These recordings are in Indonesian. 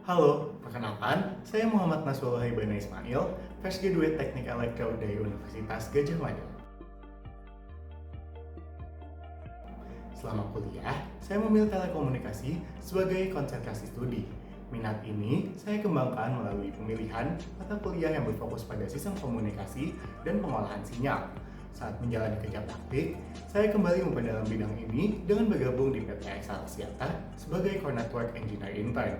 Halo, perkenalkan, saya Muhammad Nasrullah Hibana Ismail, fresh graduate Teknik Elektro dari Universitas Gadjah Mada. Selama kuliah, saya memilih telekomunikasi sebagai konsentrasi studi. Minat ini saya kembangkan melalui pemilihan mata kuliah yang berfokus pada sistem komunikasi dan pengolahan sinyal. Saat menjalani kerja praktik, saya kembali memperdalam bidang ini dengan bergabung di PT Excelsiata sebagai Core Network Engineer Intern.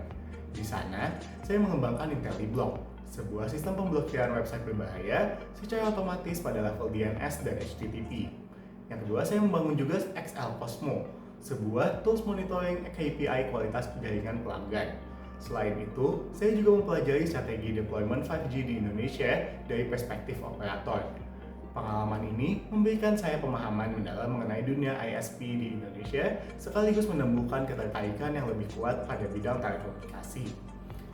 Di sana, saya mengembangkan IntelliBlock, sebuah sistem pemblokiran website berbahaya secara otomatis pada level DNS dan HTTP. Yang kedua, saya membangun juga XL Cosmo, sebuah tools monitoring KPI kualitas jaringan pelanggan. Selain itu, saya juga mempelajari strategi deployment 5G di Indonesia dari perspektif operator. Pengalaman ini memberikan saya pemahaman mendalam mengenai dunia ISP di Indonesia, sekaligus menumbuhkan ketertarikan yang lebih kuat pada bidang telekomunikasi.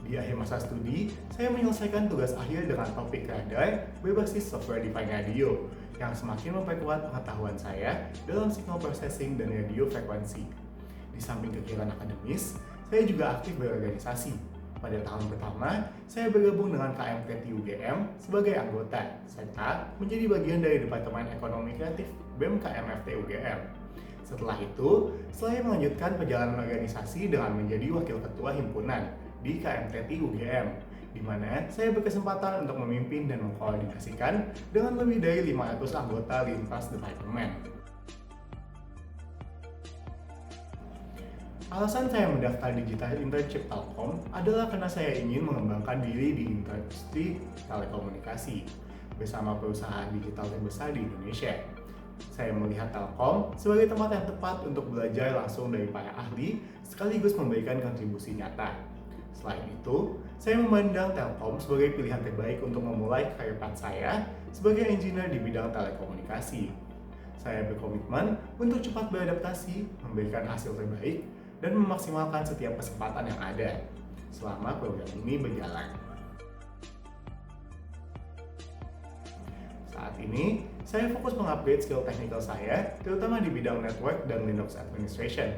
Di akhir masa studi, saya menyelesaikan tugas akhir dengan topik radar berbasis software defined radio, yang semakin memperkuat pengetahuan saya dalam signal processing dan radio frekuensi. Di samping kegiatan akademis, saya juga aktif berorganisasi. Pada tahun pertama, saya bergabung dengan KMT UGM sebagai anggota, serta menjadi bagian dari Departemen Ekonomi Kreatif BEM KMFT UGM. Setelah itu, saya melanjutkan perjalanan organisasi dengan menjadi wakil ketua himpunan di KMT UGM, di mana saya berkesempatan untuk memimpin dan mengkoordinasikan dengan lebih dari 500 anggota lintas departemen. Alasan saya mendaftar Digital Internship Telkom adalah karena saya ingin mengembangkan diri di industri telekomunikasi bersama perusahaan digital terbesar di Indonesia. Saya melihat Telkom sebagai tempat yang tepat untuk belajar langsung dari para ahli sekaligus memberikan kontribusi nyata. Selain itu, saya memandang Telkom sebagai pilihan terbaik untuk memulai karir path saya sebagai engineer di bidang telekomunikasi. Saya berkomitmen untuk cepat beradaptasi, memberikan hasil terbaik, dan memaksimalkan setiap kesempatan yang ada selama program ini berjalan. Saat ini, saya fokus mengupgrade skill teknikal saya, terutama di bidang network dan Linux administration.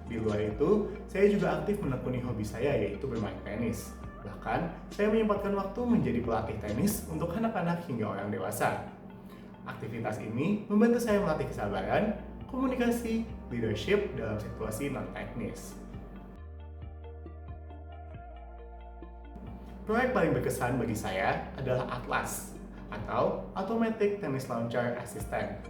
Di luar itu, saya juga aktif menekuni hobi saya, yaitu bermain tenis. Bahkan, saya menyempatkan waktu menjadi pelatih tenis untuk anak-anak hingga orang dewasa. Aktivitas ini membantu saya melatih kesabaran, komunikasi, leadership dalam situasi non-teknis. Proyek paling berkesan bagi saya adalah Atlas, atau Automatic Tennis Launcher Assistant.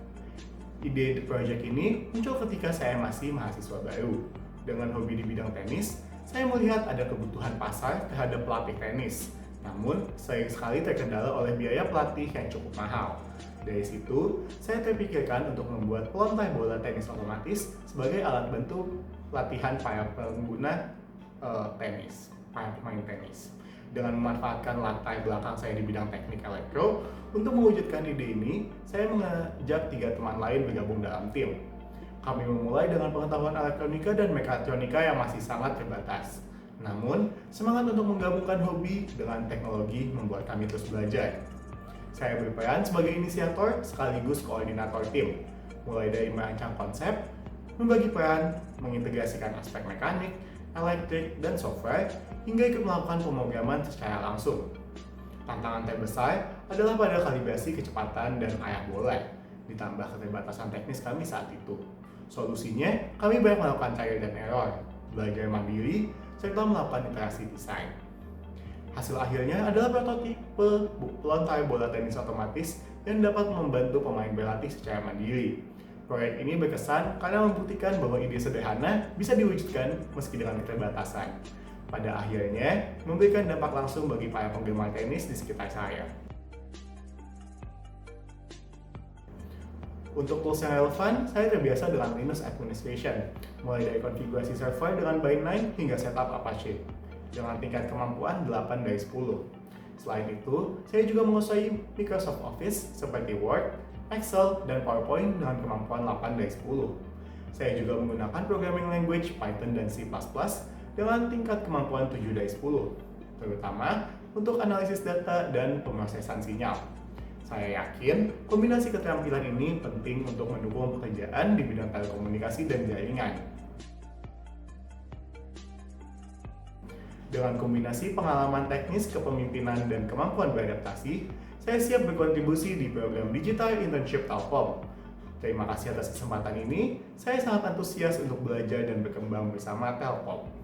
Ide proyek ini muncul ketika saya masih mahasiswa baru. Dengan hobi di bidang tenis, saya melihat ada kebutuhan pasar terhadap pelatih tenis. Namun, sering sekali terkendala oleh biaya pelatih yang cukup mahal. Dari situ, saya terpikirkan untuk membuat pelontar bola tenis otomatis sebagai alat bantu latihan para pengguna para pemain tenis. Dengan memanfaatkan latar belakang saya di bidang teknik elektro, untuk mewujudkan ide ini, saya mengajak 3 teman lain bergabung dalam tim. Kami memulai dengan pengetahuan elektronika dan mekatronika yang masih sangat terbatas. Namun, semangat untuk menggabungkan hobi dengan teknologi membuat kami terus belajar. Saya berperan sebagai inisiator sekaligus koordinator tim, mulai dari merancang konsep, membagi peran, mengintegrasikan aspek mekanik, elektrik, dan software, hingga ikut melakukan pemrograman secara langsung. Tantangan terbesar adalah pada kalibrasi kecepatan dan arah bola, ditambah keterbatasan teknis kami saat itu. Solusinya, kami banyak melakukan trial dan error, belajar mandiri, serta melakukan iterasi desain. Hasil akhirnya adalah prototipe pelontar bola tenis otomatis yang dapat membantu pemain berlatih secara mandiri. Proyek ini berkesan karena membuktikan bahwa ide sederhana bisa diwujudkan meski dengan keterbatasan. Pada akhirnya, memberikan dampak langsung bagi para penggemar tenis di sekitar saya. Untuk tools yang relevan, saya terbiasa dengan Linux administration, mulai dari konfigurasi server dengan Bind9 hingga setup Apache, dengan tingkat kemampuan 8 dari 10. Selain itu, saya juga menguasai Microsoft Office seperti Word, Excel, dan PowerPoint dengan kemampuan 8 dari 10. Saya juga menggunakan programming language Python dan C++ dengan tingkat kemampuan 7 dari 10, terutama untuk analisis data dan pemrosesan sinyal. Saya yakin kombinasi keterampilan ini penting untuk mendukung pekerjaan di bidang telekomunikasi dan jaringan. Dengan kombinasi pengalaman teknis, kepemimpinan, dan kemampuan beradaptasi, saya siap berkontribusi di program Digital Internship Telkom. Terima kasih atas kesempatan ini, saya sangat antusias untuk belajar dan berkembang bersama Telkom.